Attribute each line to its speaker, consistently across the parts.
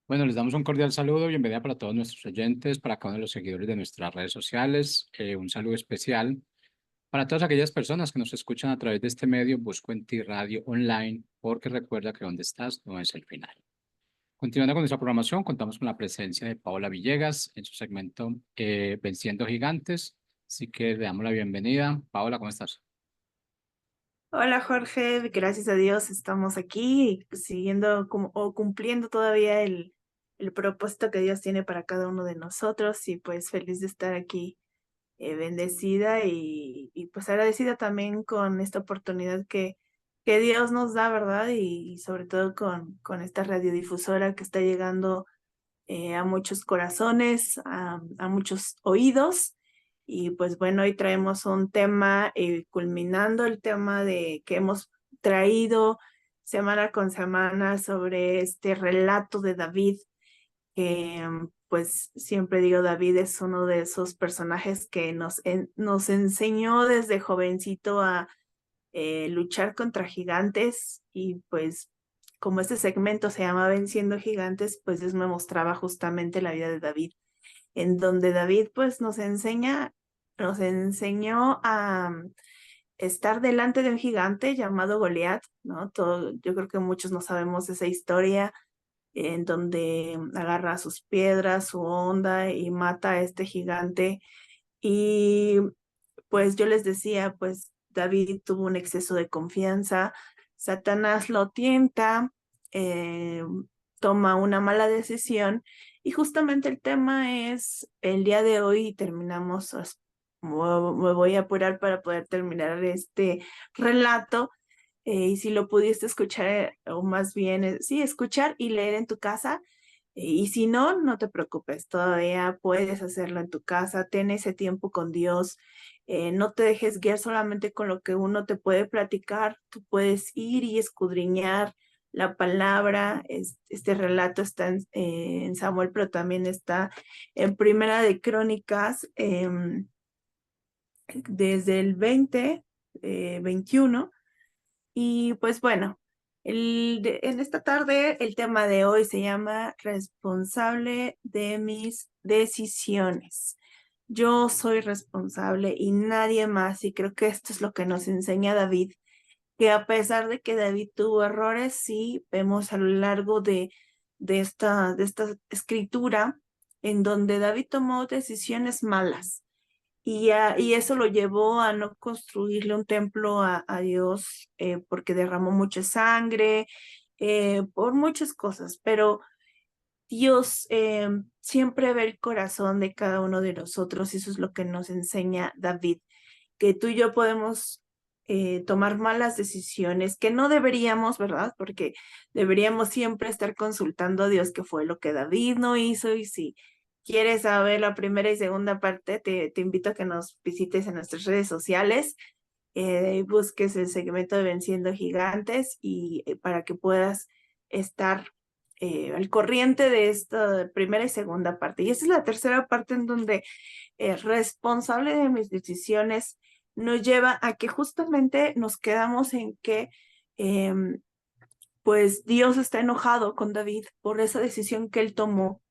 Speaker 1: Bueno, les damos un cordial saludo, bienvenida para todos nuestros oyentes, para cada uno de los seguidores de nuestras redes sociales. Un saludo especial para todas aquellas personas que nos escuchan a través de este medio, Busco en Ti Radio Online, porque recuerda que donde estás no es el final. Continuando con nuestra programación, contamos con la presencia de Paola Villegas en su segmento Venciendo Gigantes. Así que le damos la bienvenida. Paola, ¿cómo estás?
Speaker 2: Hola Jorge, gracias a Dios estamos aquí siguiendo o cumpliendo todavía el propósito que Dios tiene para cada uno de nosotros y pues feliz de estar aquí, bendecida y pues agradecida también con esta oportunidad que Dios nos da, ¿verdad? Y sobre todo con esta radiodifusora que está llegando a muchos corazones, a muchos oídos. Y pues bueno, hoy traemos un tema, culminando el tema de que hemos traído semana con semana sobre este relato de David, que pues siempre digo, David es uno de esos personajes que nos enseñó desde jovencito a luchar contra gigantes y pues como este segmento se llama Venciendo Gigantes, pues Dios me mostraba justamente la vida de David, en donde David pues nos enseñó a estar delante de un gigante llamado Goliat, ¿no? Yo creo que muchos no sabemos esa historia en donde agarra sus piedras, su onda y mata a este gigante. Y pues yo les decía, pues David tuvo un exceso de confianza, Satanás lo tienta, eh, toma una mala decisión y justamente el tema es el día de hoy y terminamos, me voy a apurar para poder terminar este relato. Y si lo pudiste escuchar, o más bien, sí, escuchar y leer en tu casa, y si no, no te preocupes, todavía puedes hacerlo en tu casa, ten ese tiempo con Dios, no te dejes guiar solamente con lo que uno te puede platicar, tú puedes ir y escudriñar la palabra. Este relato está en Samuel, pero también está en Primera de Crónicas, desde el 21. Y pues bueno, en esta tarde el tema de hoy se llama Responsable de mis decisiones. Yo soy responsable y nadie más, y creo que esto es lo que nos enseña David, que a pesar de que David tuvo errores, sí vemos a lo largo de esta escritura en donde David tomó decisiones malas y eso lo llevó a no construirle un templo a Dios, porque derramó mucha sangre, por muchas cosas, pero Dios siempre ve el corazón de cada uno de nosotros y eso es lo que nos enseña David, que tú y yo podemos tomar malas decisiones, que no deberíamos, ¿verdad? Porque deberíamos siempre estar consultando a Dios qué fue lo que David no hizo. Y si quieres saber la primera y segunda parte, te invito a que nos visites en nuestras redes sociales, busques el segmento de Venciendo Gigantes y para que puedas estar al corriente de esta primera y segunda parte. Y esa es la tercera parte en donde responsable de mis decisiones nos lleva a que justamente nos quedamos en que pues Dios está enojado con David por esa decisión que él tomó,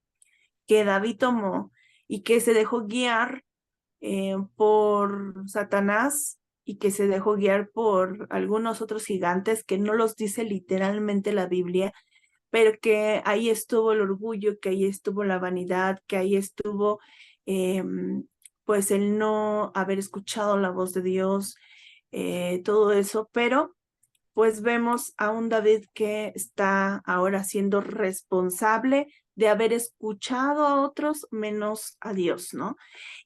Speaker 2: que David tomó y que se dejó guiar por Satanás y que se dejó guiar por algunos otros gigantes que no los dice literalmente la Biblia, pero que ahí estuvo el orgullo, que ahí estuvo la vanidad, que ahí estuvo eh, pues el no haber escuchado la voz de Dios, todo eso, pero pues vemos a un David que está ahora siendo responsable de haber escuchado a otros menos a Dios, ¿no?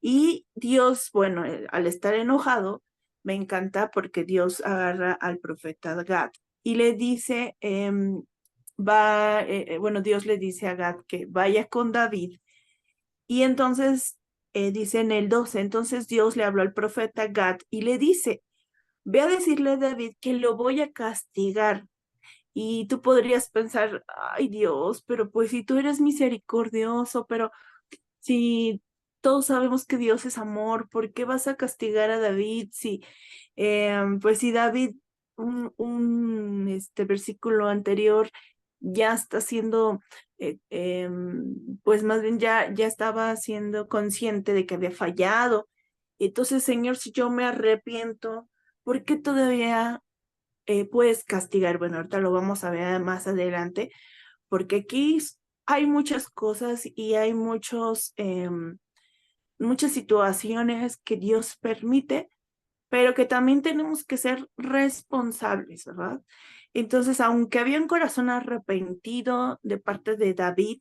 Speaker 2: Y Dios, bueno, al estar enojado, me encanta porque Dios agarra al profeta Gad y le dice, bueno, Dios le dice a Gad que vaya con David y entonces dice en el 12, entonces Dios le habló al profeta Gad y le dice, ve a decirle a David que lo voy a castigar. Y tú podrías pensar, ay Dios, pero pues si tú eres misericordioso, pero si todos sabemos que Dios es amor, ¿por qué vas a castigar a David? Si, pues si David, un versículo anterior, ya está siendo, pues más bien ya estaba siendo consciente de que había fallado. Entonces, Señor, si yo me arrepiento, ¿por qué todavía puedes castigar? Bueno, ahorita lo vamos a ver más adelante, porque aquí hay muchas cosas y hay muchas situaciones que Dios permite, pero que también tenemos que ser responsables, ¿verdad? Entonces, aunque había un corazón arrepentido de parte de David,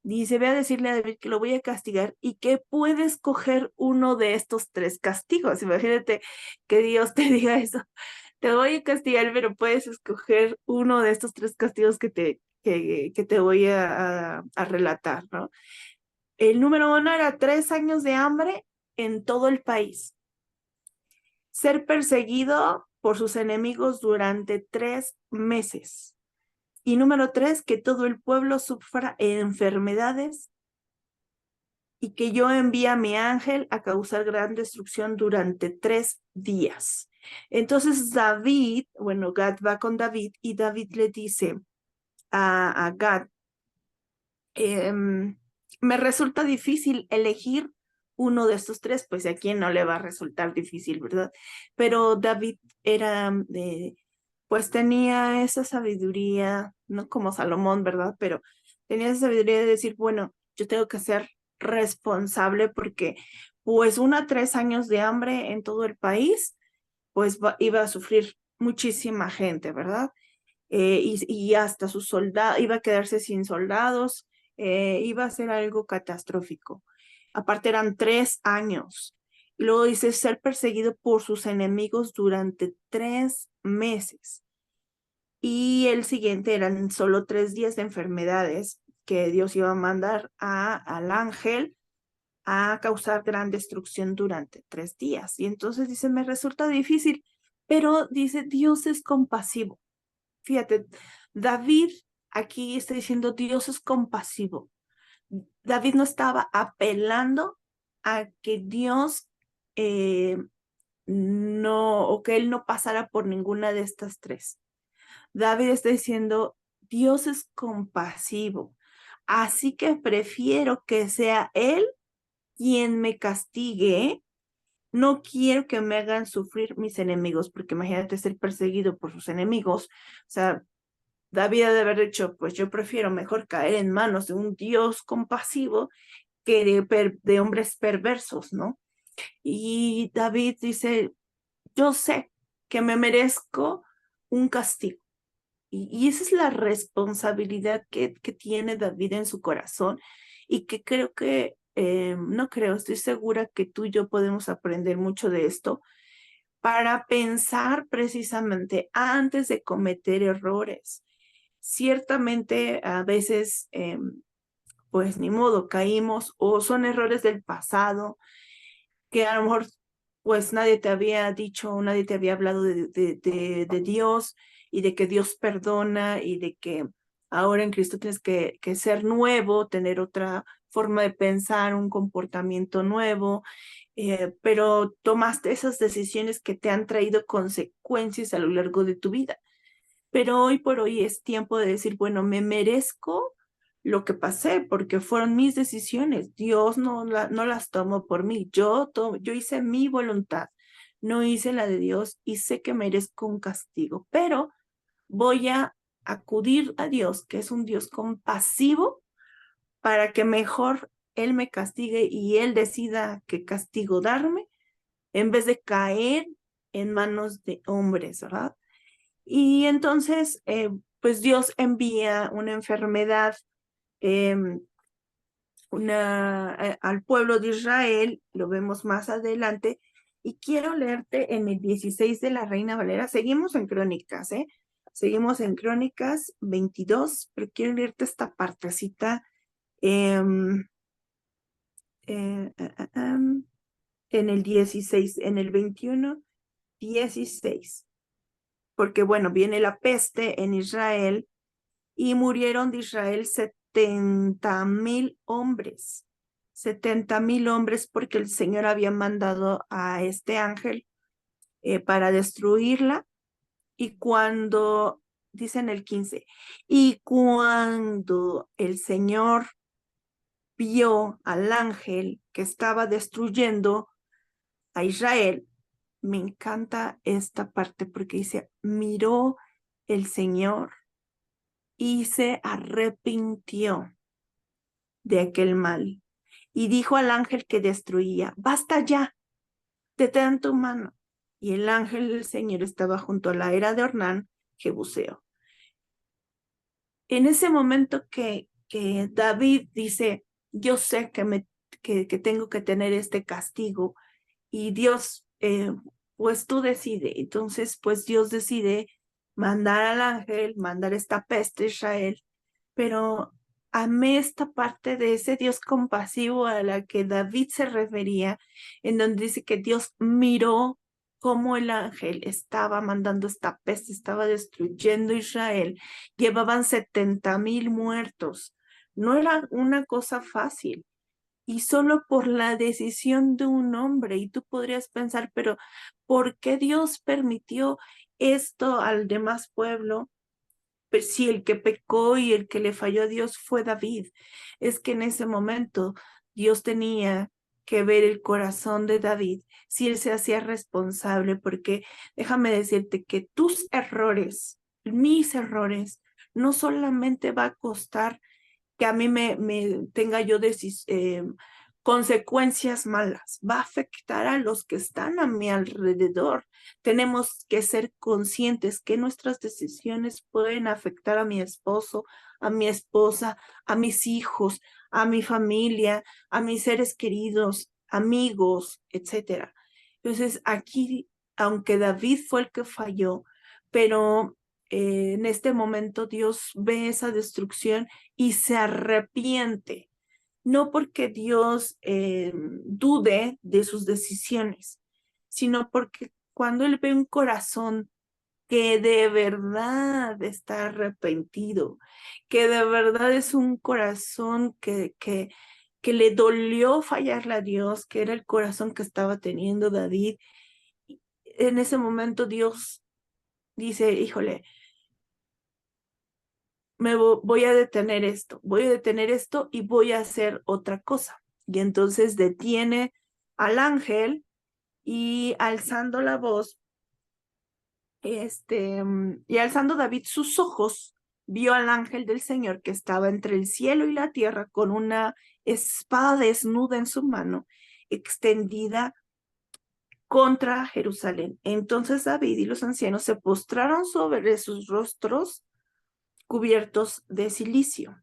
Speaker 2: dice, ve a decirle a David que lo voy a castigar y que puede escoger uno de estos tres castigos. Imagínate que Dios te diga eso, te voy a castigar, pero puedes escoger uno de estos tres castigos que te voy a relatar, ¿no? El número uno era 3 años de hambre en todo el país. Ser perseguido por sus enemigos durante 3 meses. Y número tres, que todo el pueblo sufra enfermedades y que yo envíe a mi ángel a causar gran destrucción durante 3 días. Entonces David, bueno, Gad va con David y David le dice a Gad, me resulta difícil elegir uno de estos tres, pues a quién no le va a resultar difícil, ¿verdad? Pero David era, pues tenía esa sabiduría, no como Salomón, ¿verdad? Pero tenía esa sabiduría de decir, bueno, yo tengo que ser responsable porque pues 3 años de hambre en todo el país, pues iba a sufrir muchísima gente, ¿verdad? Y hasta sus soldados, iba a quedarse sin soldados, iba a ser algo catastrófico. Aparte eran 3 años. Y luego dice ser perseguido por sus enemigos durante 3 meses. Y el siguiente eran solo 3 días de enfermedades que Dios iba a mandar al ángel a causar gran destrucción durante 3 días. Y entonces dice, me resulta difícil, pero dice, Dios es compasivo. Fíjate, David aquí está diciendo, Dios es compasivo. David no estaba apelando a que Dios no, o que él no pasara por ninguna de estas tres. David está diciendo, Dios es compasivo, así que prefiero que sea él quien me castigue. No quiero que me hagan sufrir mis enemigos, porque imagínate ser perseguido por sus enemigos. O sea, David ha de haber dicho, pues yo prefiero mejor caer en manos de un Dios compasivo que de hombres perversos, ¿no? Y David dice, yo sé que me merezco un castigo. Y esa es la responsabilidad que tiene David en su corazón y que creo que, no creo, estoy segura que tú y yo podemos aprender mucho de esto para pensar precisamente antes de cometer errores. Ciertamente a veces, pues ni modo, caímos o son errores del pasado que a lo mejor pues nadie te había dicho, nadie te había hablado de Dios y de que Dios perdona y de que ahora en Cristo tienes que ser nuevo, tener otra forma de pensar, un comportamiento nuevo, pero tomaste esas decisiones que te han traído consecuencias a lo largo de tu vida. Pero hoy por hoy es tiempo de decir, bueno, me merezco lo que pasé porque fueron mis decisiones. Dios no las tomó por mí. Yo hice mi voluntad, no hice la de Dios y sé que merezco un castigo, pero voy a acudir a Dios, que es un Dios compasivo, para que mejor Él me castigue y Él decida qué castigo darme en vez de caer en manos de hombres, ¿verdad? Y entonces, pues Dios envía una enfermedad em, al pueblo de Israel, lo vemos más adelante, y quiero leerte en el 16 de la Reina Valera. Seguimos en Crónicas, ¿eh? Seguimos en Crónicas 22, pero quiero leerte esta partecita em, eh, eh, eh, em, en el 16, en el 21, 16. Porque bueno, viene la peste en Israel y murieron de Israel 70,000 hombres. 70,000 hombres porque el Señor había mandado a este ángel para destruirla. Y cuando dice en el 15, y cuando el Señor vio al ángel que estaba destruyendo a Israel, me encanta esta parte porque dice, miró el Señor y se arrepintió de aquel mal y dijo al ángel que destruía, basta ya, detén tu mano. Y el ángel del Señor estaba junto a la era de Ornán, Jebuseo. En ese momento que David dice, yo sé que tengo que tener este castigo, y Dios, pues tú decide. Entonces, pues Dios decide mandar al ángel, mandar esta peste a Israel, pero amé esta parte de ese Dios compasivo a la que David se refería, en donde dice que Dios miró cómo el ángel estaba mandando esta peste, estaba destruyendo Israel. Llevaban 70,000 muertos. No era una cosa fácil. Y solo por la decisión de un hombre. Y tú podrías pensar, pero ¿por qué Dios permitió esto al demás pueblo? Pues si el que pecó y el que le falló a Dios fue David, es que en ese momento Dios tenía que ver el corazón de David, si él se hacía responsable, porque déjame decirte que tus errores, mis errores, no solamente va a costar que a mí me tenga yo consecuencias malas, va a afectar a los que están a mi alrededor. Tenemos que ser conscientes que nuestras decisiones pueden afectar a mi esposo, a mi esposa, a mis hijos, a mi familia, a mis seres queridos, amigos, etcétera. Entonces, aquí, aunque David fue el que falló, pero en este momento Dios ve esa destrucción y se arrepiente, no porque Dios dude de sus decisiones, sino porque cuando Él ve un corazón que de verdad está arrepentido, que de verdad es un corazón que le dolió fallarle a Dios, que era el corazón que estaba teniendo David, en ese momento Dios dice, híjole, voy a detener esto y voy a hacer otra cosa. Y entonces detiene al ángel y alzando la voz, y alzando David sus ojos, vio al ángel del Señor que estaba entre el cielo y la tierra con una espada desnuda en su mano, extendida contra Jerusalén. Entonces David y los ancianos se postraron sobre sus rostros cubiertos de cilicio.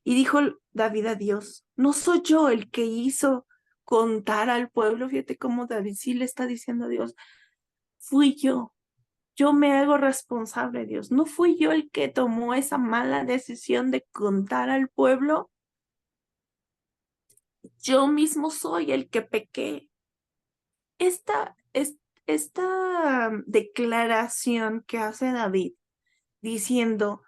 Speaker 2: Y dijo David a Dios, ¿no soy yo el que hizo contar al pueblo? Fíjate cómo David sí le está diciendo a Dios, fui yo me hago responsable, Dios. ¿No fui yo el que tomó esa mala decisión de contar al pueblo? Yo mismo soy el que pequé. Esta declaración que hace David diciendo,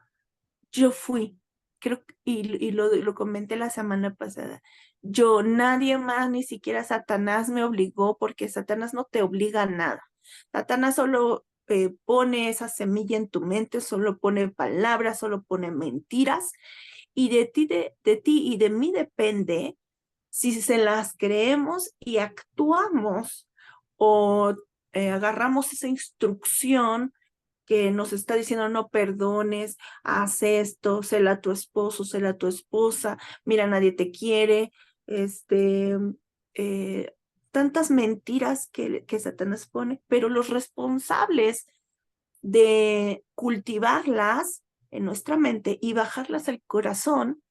Speaker 2: yo fui, creo, y lo comenté la semana pasada. Nadie más, ni siquiera Satanás me obligó, porque Satanás no te obliga a nada. Satanás solo pone esa semilla en tu mente, solo pone palabras, solo pone mentiras, y de ti y de mí depende si se las creemos y actuamos o agarramos esa instrucción que nos está diciendo no perdones, haz esto, séla a tu esposo, séla a tu esposa, mira, nadie te quiere, este, eh, tantas mentiras que Satanás pone, pero los responsables de cultivarlas en nuestra mente y bajarlas al corazón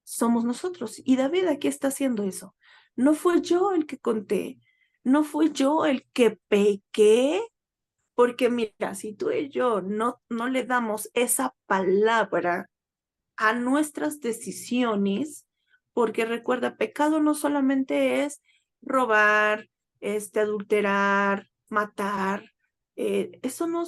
Speaker 2: somos nosotros. Y David aquí está haciendo eso. No fue yo el que conté, no fui yo el que pequé, porque mira, si tú y yo no le damos esa palabra a nuestras decisiones, porque recuerda, pecado no solamente es robar, adulterar, matar, eso no,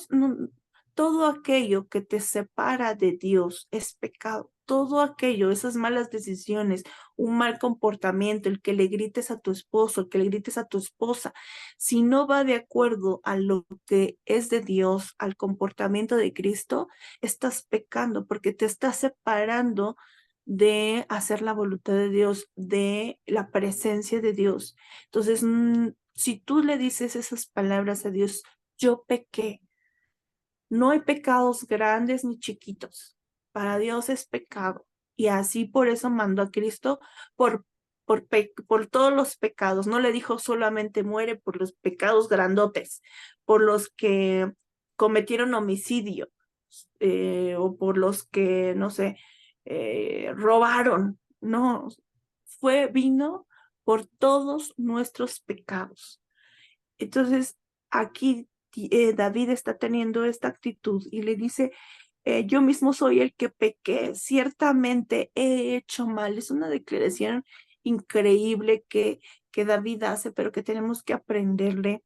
Speaker 2: todo aquello que te separa de Dios es pecado. Todo aquello, esas malas decisiones, un mal comportamiento, el que le grites a tu esposo, el que le grites a tu esposa, si no va de acuerdo a lo que es de Dios, al comportamiento de Cristo, estás pecando porque te estás separando de hacer la voluntad de Dios, de la presencia de Dios. Entonces, si tú le dices esas palabras a Dios, yo pequé, no hay pecados grandes ni chiquitos. Para Dios es pecado. Y así por eso mandó a Cristo por, por todos los pecados. No le dijo solamente muere por los pecados grandotes, por los que cometieron homicidio, o por los que, no sé, robaron. No, vino por todos nuestros pecados. Entonces, aquí David está teniendo esta actitud y le dice, yo mismo soy el que pequé, ciertamente he hecho mal. Es una declaración increíble que David hace, pero que tenemos que aprenderle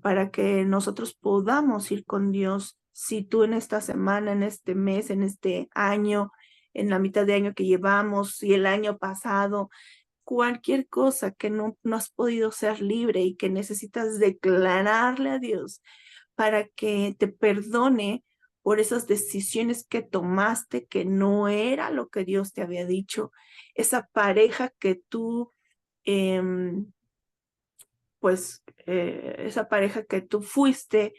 Speaker 2: para que nosotros podamos ir con Dios. Si tú en esta semana, en este mes, en este año, en la mitad de año que llevamos, y el año pasado, cualquier cosa que no has podido ser libre y que necesitas declararle a Dios para que te perdone por esas decisiones que tomaste que no era lo que Dios te había dicho, esa pareja que tú, em, esa pareja que tú fuiste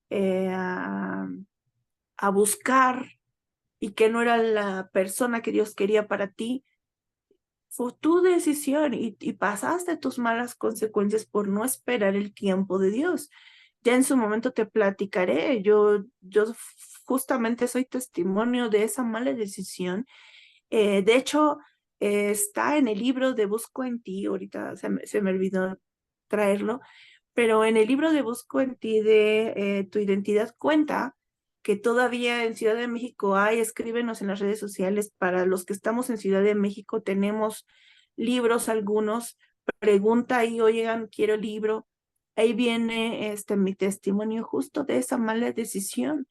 Speaker 2: eh, a, a buscar y que no era la persona que Dios quería para ti, fue tu decisión y pasaste tus malas consecuencias por no esperar el tiempo de Dios. Ya en su momento te platicaré, yo justamente soy testimonio de esa mala decisión. De hecho, está en el libro de Busco en ti, ahorita se me olvidó traerlo, pero en el libro de Busco en ti de Tu identidad cuenta que todavía en Ciudad de México hay, escríbenos en las redes sociales, para los que estamos en Ciudad de México tenemos libros algunos, pregunta ahí, oigan, quiero el libro. Ahí viene mi testimonio justo de esa mala decisión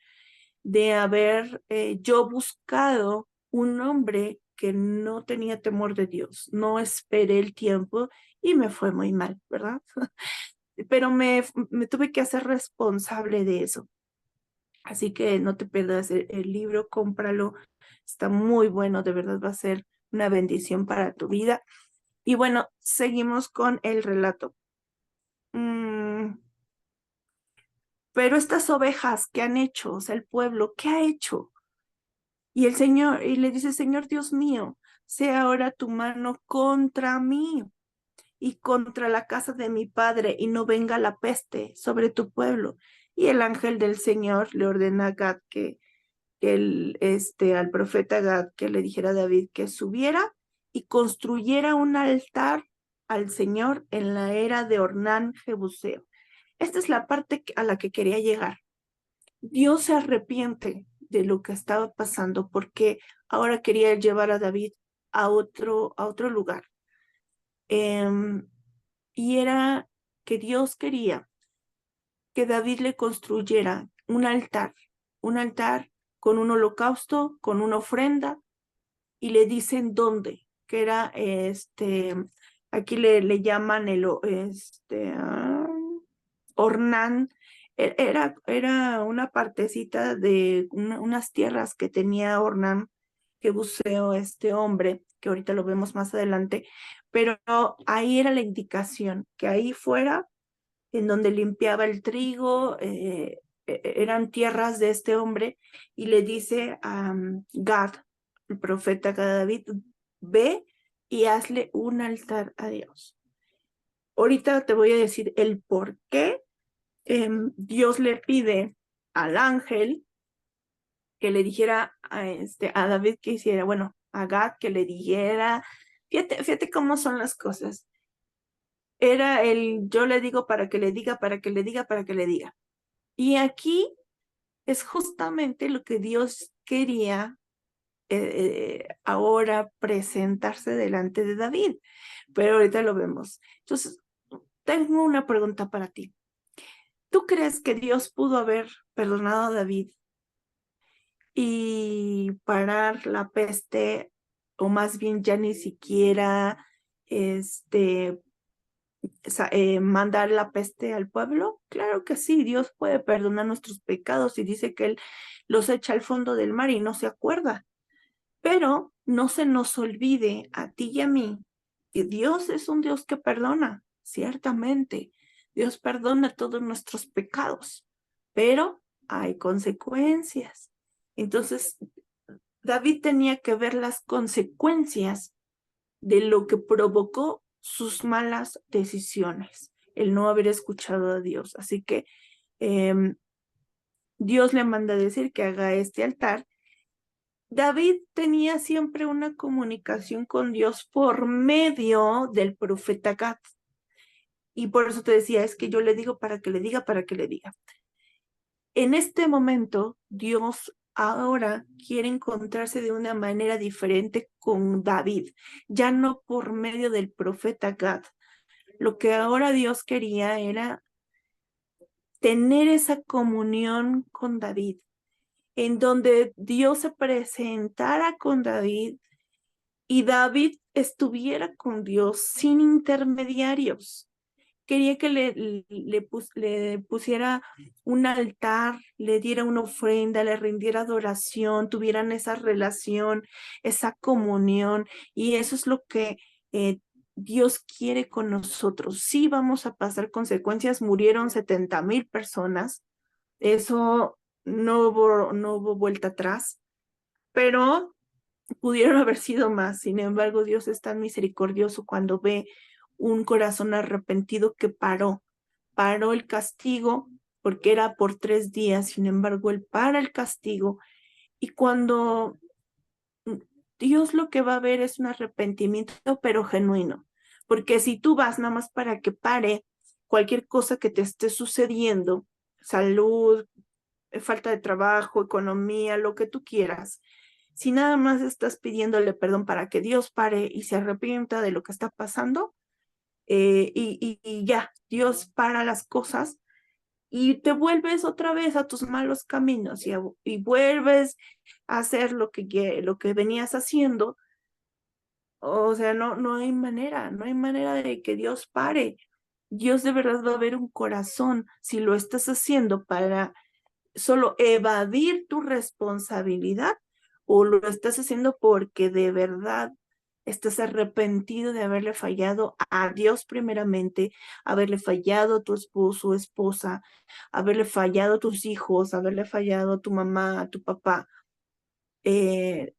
Speaker 2: de haber yo buscado un hombre que no tenía temor de Dios, no esperé el tiempo y me fue muy mal, ¿verdad? Pero me tuve que hacer responsable de eso. Así que no te pierdas el libro, cómpralo, está muy bueno, de verdad va a ser una bendición para tu vida. Y bueno, seguimos con el relato. Pero estas ovejas, ¿qué han hecho? O sea, el pueblo, ¿qué ha hecho? Y el Señor, y le dice, Señor Dios mío, sea ahora tu mano contra mí y contra la casa de mi padre, y no venga la peste sobre tu pueblo. Y el ángel del Señor le ordena a Gad al profeta Gad que le dijera a David que subiera y construyera un altar al Señor en la era de Ornán Jebuseo. Esta es la parte a la que quería llegar. Dios se arrepiente de lo que estaba pasando porque ahora quería llevar a David a otro lugar. Y era que Dios quería que David le construyera un altar con un holocausto, con una ofrenda, y le dicen dónde, que era aquí le llaman Ornán. Era una partecita de unas tierras que tenía Ornán, que buceó este hombre, que ahorita lo vemos más adelante, pero ahí era la indicación, que ahí fuera en donde limpiaba el trigo, eran tierras de este hombre, y le dice a Gad, el profeta Gad David, ve y hazle un altar a Dios. Ahorita te voy a decir el por qué Dios le pide al ángel que le dijera a David que hiciera, bueno, a Gad que le dijera, fíjate cómo son las cosas. Era yo le digo para que le diga, para que le diga, para que le diga. Y aquí es justamente lo que Dios quería ahora presentarse delante de David, pero ahorita lo vemos. Entonces, tengo una pregunta para ti. ¿Tú crees que Dios pudo haber perdonado a David y parar la peste, o más bien ya ni siquiera mandar la peste al pueblo? Claro que sí, Dios puede perdonar nuestros pecados y dice que Él los echa al fondo del mar y no se acuerda. Pero no se nos olvide a ti y a mí que Dios es un Dios que perdona, ciertamente. Dios perdona todos nuestros pecados, pero hay consecuencias. Entonces, David tenía que ver las consecuencias de lo que provocó sus malas decisiones, el no haber escuchado a Dios. Así que Dios le manda a decir que haga este altar. David tenía siempre una comunicación con Dios por medio del profeta Gad. Y por eso te decía, es que yo le digo para que le diga, para que le diga. En este momento, Dios ahora quiere encontrarse de una manera diferente con David, ya no por medio del profeta Gad. Lo que ahora Dios quería era tener esa comunión con David, en donde Dios se presentara con David y David estuviera con Dios sin intermediarios. Quería que le pusiera un altar, le diera una ofrenda, le rindiera adoración, tuvieran esa relación, esa comunión, y eso es lo que Dios quiere con nosotros. Sí vamos a pasar consecuencias, murieron 70,000 personas, eso no hubo vuelta atrás, pero pudieron haber sido más. Sin embargo, Dios es tan misericordioso cuando ve un corazón arrepentido que paró el castigo, porque era por 3 días. Sin embargo, Él para el castigo, y cuando Dios lo que va a ver es un arrepentimiento, pero genuino, porque si tú vas nada más para que pare cualquier cosa que te esté sucediendo, salud, falta de trabajo, economía, lo que tú quieras, si nada más estás pidiéndole perdón para que Dios pare y se arrepienta de lo que está pasando, y ya, Dios para las cosas y te vuelves otra vez a tus malos caminos y vuelves a hacer lo que venías haciendo. O sea, no hay manera, no hay manera de que Dios pare. Dios de verdad va a ver un corazón si lo estás haciendo para solo evadir tu responsabilidad, o lo estás haciendo porque de verdad estás arrepentido de haberle fallado a Dios primeramente, haberle fallado a tu esposo o esposa, haberle fallado a tus hijos, haberle fallado a tu mamá, a tu papá. Eso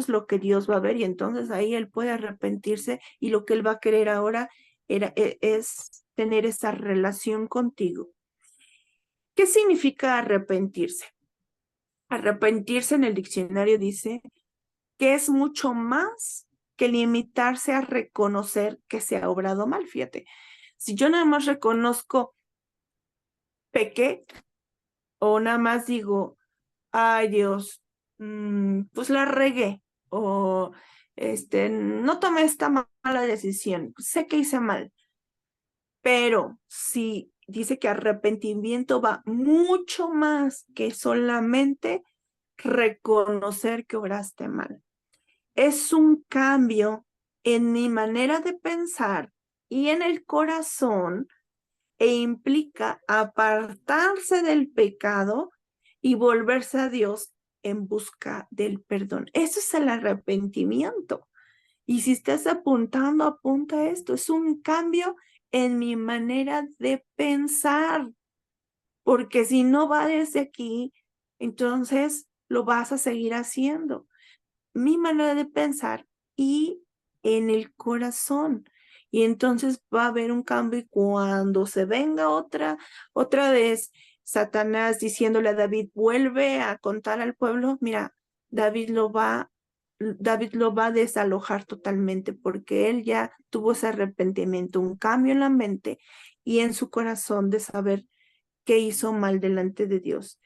Speaker 2: es lo que Dios va a ver, y entonces ahí Él puede arrepentirse, y lo que Él va a querer ahora es tener esa relación contigo. ¿Qué significa arrepentirse? Arrepentirse en el diccionario dice que es mucho más que limitarse a reconocer que se ha obrado mal. Fíjate, si yo nada más reconozco pequé, o nada más digo, ay Dios, pues la regué, o no tomé esta mala decisión, sé que hice mal, pero si dice que arrepentimiento va mucho más que solamente reconocer que obraste mal. Es un cambio en mi manera de pensar y en el corazón, e implica apartarse del pecado y volverse a Dios en busca del perdón. Eso es el arrepentimiento. Y si estás apuntando, apunta esto. Es un cambio en mi manera de pensar, porque si no va desde aquí, entonces lo vas a seguir haciendo. Mi manera de pensar y en el corazón. Y entonces va a haber un cambio, y cuando se venga otra vez Satanás diciéndole a David, vuelve a contar al pueblo, mira, David lo va, David lo va a desalojar totalmente, porque él ya tuvo ese arrepentimiento, un cambio en la mente y en su corazón de saber que hizo mal delante de Dios.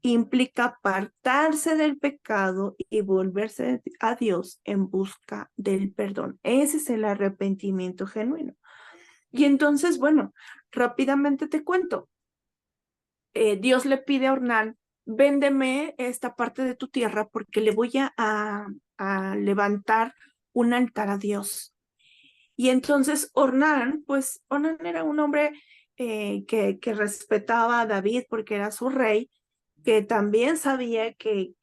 Speaker 2: Implica apartarse del pecado y volverse a Dios en busca del perdón. Ese es el arrepentimiento genuino. Y entonces, bueno, rápidamente te cuento. Dios le pide a Ornán, véndeme esta parte de tu tierra porque le voy a levantar un altar a Dios. Y entonces Ornán, pues Ornán era un hombre que respetaba a David porque era su rey, que también sabía que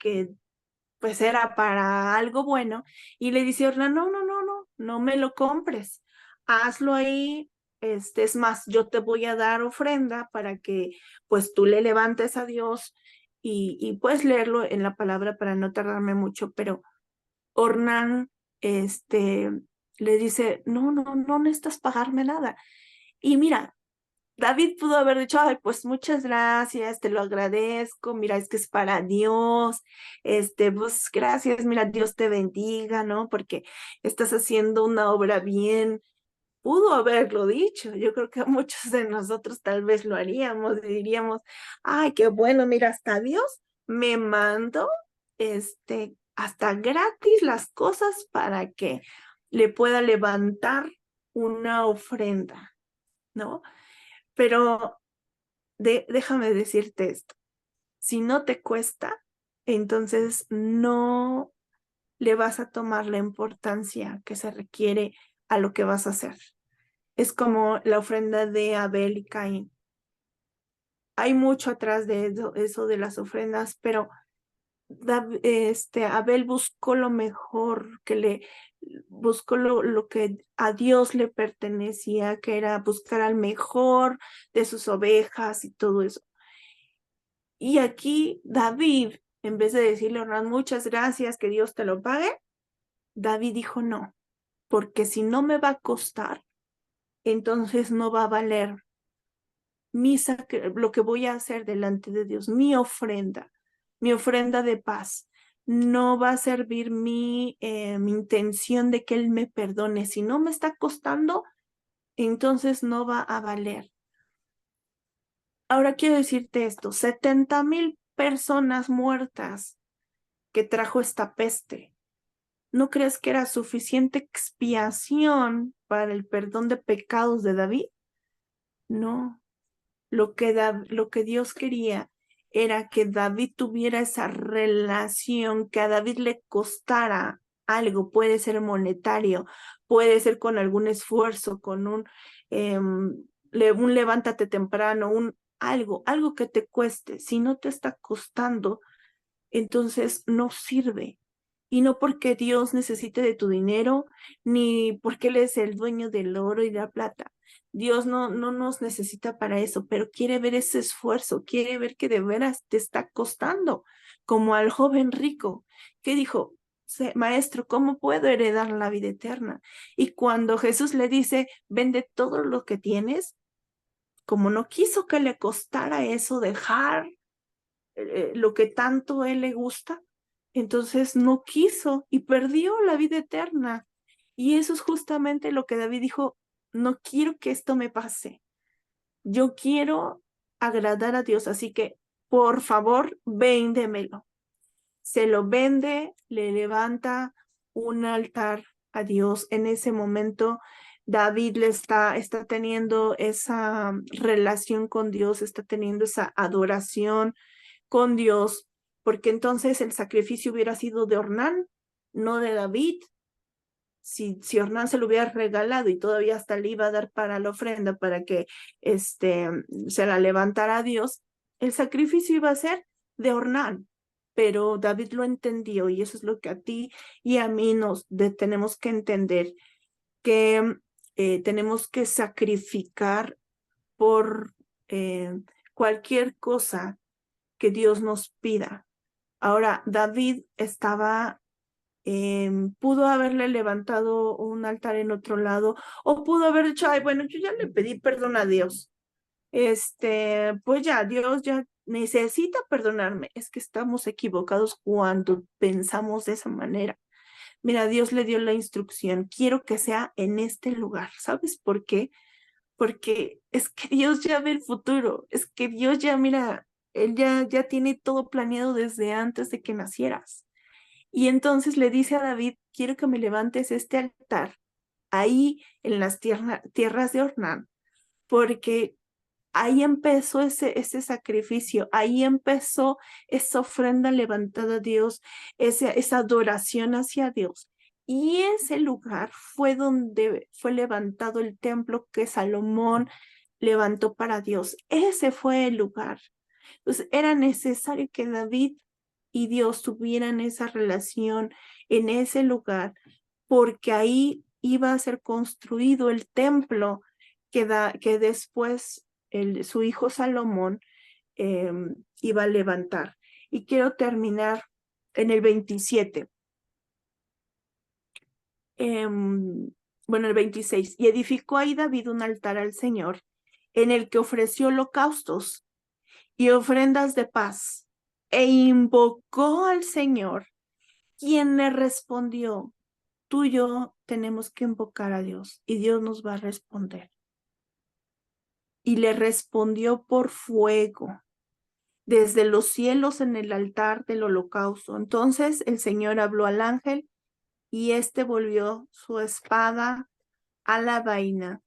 Speaker 2: pues era para algo bueno, y le dice a Ornán, no, no, no, no, no me lo compres, hazlo ahí, es más, yo te voy a dar ofrenda para que pues tú le levantes a Dios y puedes leerlo en la palabra para no tardarme mucho, pero Ornán, este, le dice, no, no, no necesitas pagarme nada. Y mira, David pudo haber dicho, ay, pues muchas gracias, te lo agradezco, mira, es que es para Dios, pues gracias, mira, Dios te bendiga, ¿no? Porque estás haciendo una obra bien. Pudo haberlo dicho, yo creo que muchos de nosotros tal vez lo haríamos, y diríamos, ay, qué bueno, mira, hasta Dios me mandó, hasta gratis las cosas para que le pueda levantar una ofrenda, ¿no? Pero déjame decirte esto, si no te cuesta, entonces no le vas a tomar la importancia que se requiere a lo que vas a hacer. Es como la ofrenda de Abel y Caín. Hay mucho atrás de eso de las ofrendas, pero Abel buscó lo mejor, buscó lo que a Dios le pertenecía, que era buscar al mejor de sus ovejas y todo eso. Y aquí David, en vez de decirle a Ornán, muchas gracias, que Dios te lo pague, David dijo no, porque si no me va a costar, entonces no va a valer lo que voy a hacer delante de Dios, mi ofrenda de paz. No va a servir mi intención de que Él me perdone. Si no me está costando, entonces no va a valer. Ahora quiero decirte esto, 70,000 personas muertas que trajo esta peste. ¿No crees que era suficiente expiación para el perdón de pecados de David? No. Lo que Dios quería era que David tuviera esa relación, que a David le costara algo, puede ser monetario, puede ser con algún esfuerzo, con un levántate temprano, algo que te cueste. Si no te está costando, entonces no sirve. Y no porque Dios necesite de tu dinero, ni porque Él es el dueño del oro y la plata. Dios no nos necesita para eso, pero quiere ver ese esfuerzo, quiere ver que de veras te está costando, como al joven rico que dijo, maestro, ¿cómo puedo heredar la vida eterna? Y cuando Jesús le dice, vende todo lo que tienes, como no quiso que le costara eso dejar lo que tanto a él le gusta, entonces no quiso y perdió la vida eterna. Y eso es justamente lo que David dijo, no quiero que esto me pase. Yo quiero agradar a Dios, así que por favor, véndemelo. Se lo vende, le levanta un altar a Dios. En ese momento, David está teniendo esa relación con Dios, está teniendo esa adoración con Dios, porque entonces el sacrificio hubiera sido de Ornán, no de David. Si Ornán se lo hubiera regalado y todavía hasta le iba a dar para la ofrenda para que se la levantara a Dios, el sacrificio iba a ser de Ornán. Pero David lo entendió y eso es lo que a ti y a mí tenemos que entender, que tenemos que sacrificar por cualquier cosa que Dios nos pida. Ahora, David pudo haberle levantado un altar en otro lado, o pudo haber dicho, ay, bueno, yo ya le pedí perdón a Dios. Pues ya, Dios ya necesita perdonarme. Es que estamos equivocados cuando pensamos de esa manera. Mira, Dios le dio la instrucción, quiero que sea en este lugar. ¿Sabes por qué? Porque es que Dios ya ve el futuro, es que Dios ya, mira, Él ya tiene todo planeado desde antes de que nacieras. Y entonces le dice a David, quiero que me levantes este altar ahí en las tierras de Ornán, porque Ahí empezó ese sacrificio, ahí empezó esa ofrenda levantada a Dios, esa adoración hacia Dios. Y ese lugar fue donde fue levantado el templo que Salomón levantó para Dios. Ese fue el lugar. Entonces era necesario que David y Dios tuvieran esa relación en ese lugar, porque ahí iba a ser construido el templo que después su hijo Salomón iba a levantar. Y quiero terminar en el 27. Bueno, el 26. Y edificó ahí David un altar al Señor, en el que ofreció holocaustos y ofrendas de paz, e invocó al Señor, quien le respondió: tú y yo tenemos que invocar a Dios y Dios nos va a responder. Y le respondió por fuego desde los cielos en el altar del holocausto. Entonces el Señor habló al ángel y éste volvió su espada a la vaina.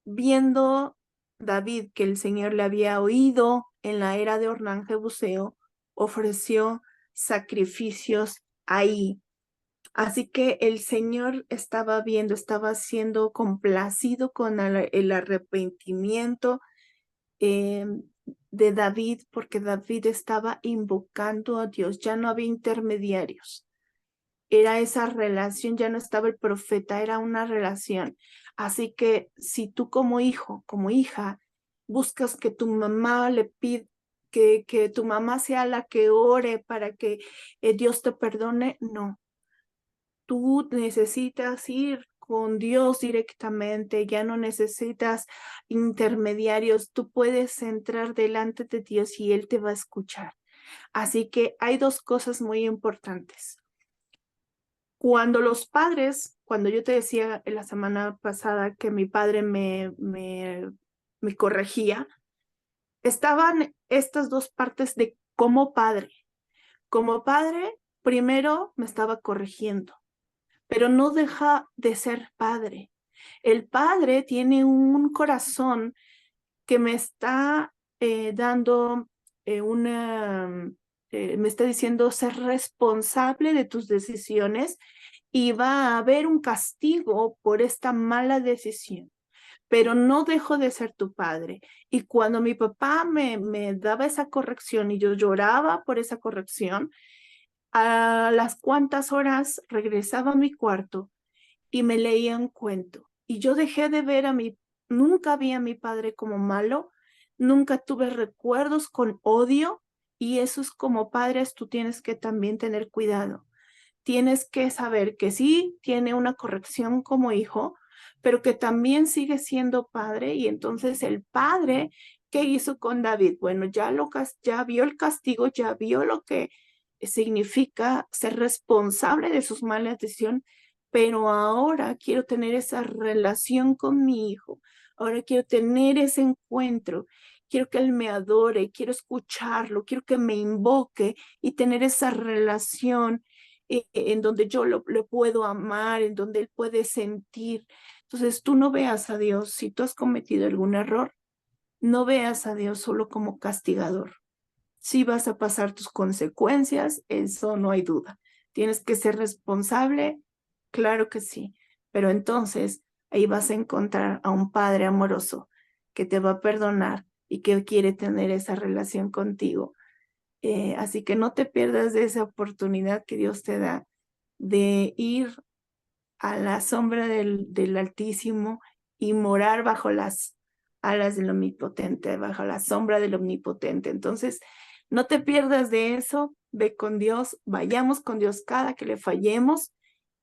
Speaker 2: Viendo David que el Señor le había oído en la era de Ornán Jebuseo, ofreció sacrificios ahí. Así que el Señor estaba viendo, estaba siendo complacido con el arrepentimiento de David, porque David estaba invocando a Dios, ya no había intermediarios. Era esa relación, ya no estaba el profeta, era una relación. Así que si tú como hijo, como hija, buscas que tu mamá le pida, que tu mamá sea la que ore para que Dios te perdone, no. Tú necesitas ir con Dios directamente, ya no necesitas intermediarios, tú puedes entrar delante de Dios y Él te va a escuchar. Así que hay dos cosas muy importantes. Cuando los padres, cuando yo te decía la semana pasada que mi padre me corregía, estaban estas dos partes de como padre. Como padre, primero me estaba corrigiendo, pero no deja de ser padre. El padre tiene un corazón que me está dando me está diciendo ser responsable de tus decisiones y va a haber un castigo por esta mala decisión, pero no dejo de ser tu padre. Y cuando mi papá me daba esa corrección y yo lloraba por esa corrección, a las cuantas horas regresaba a mi cuarto y me leía un cuento. Y yo dejé de ver nunca vi a mi padre como malo, nunca tuve recuerdos con odio, y eso es como padres, tú tienes que también tener cuidado. Tienes que saber que sí tiene una corrección como hijo, pero que también sigue siendo padre. Y entonces el padre, ¿qué hizo con David? Bueno, ya vio el castigo, ya vio lo que significa ser responsable de sus malas decisiones, pero ahora quiero tener esa relación con mi hijo, ahora quiero tener ese encuentro, quiero que él me adore, quiero escucharlo, quiero que me invoque y tener esa relación en donde yo lo puedo amar, en donde él puede sentir. Entonces tú no veas a Dios, si tú has cometido algún error, no veas a Dios solo como castigador. Sí vas a pasar tus consecuencias, eso no hay duda. Tienes que ser responsable, claro que sí, pero entonces ahí vas a encontrar a un padre amoroso que te va a perdonar y que quiere tener esa relación contigo. Así que no te pierdas de esa oportunidad que Dios te da de ir a la sombra del Altísimo y morar bajo las alas del Omnipotente, bajo la sombra del Omnipotente. Entonces, no te pierdas de eso, ve con Dios, vayamos con Dios cada que le fallemos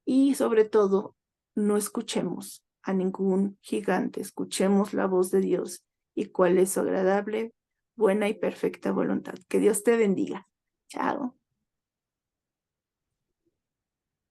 Speaker 2: y sobre todo, no escuchemos a ningún gigante, escuchemos la voz de Dios y cuál es su agradable, buena y perfecta voluntad. Que Dios te bendiga. Chao.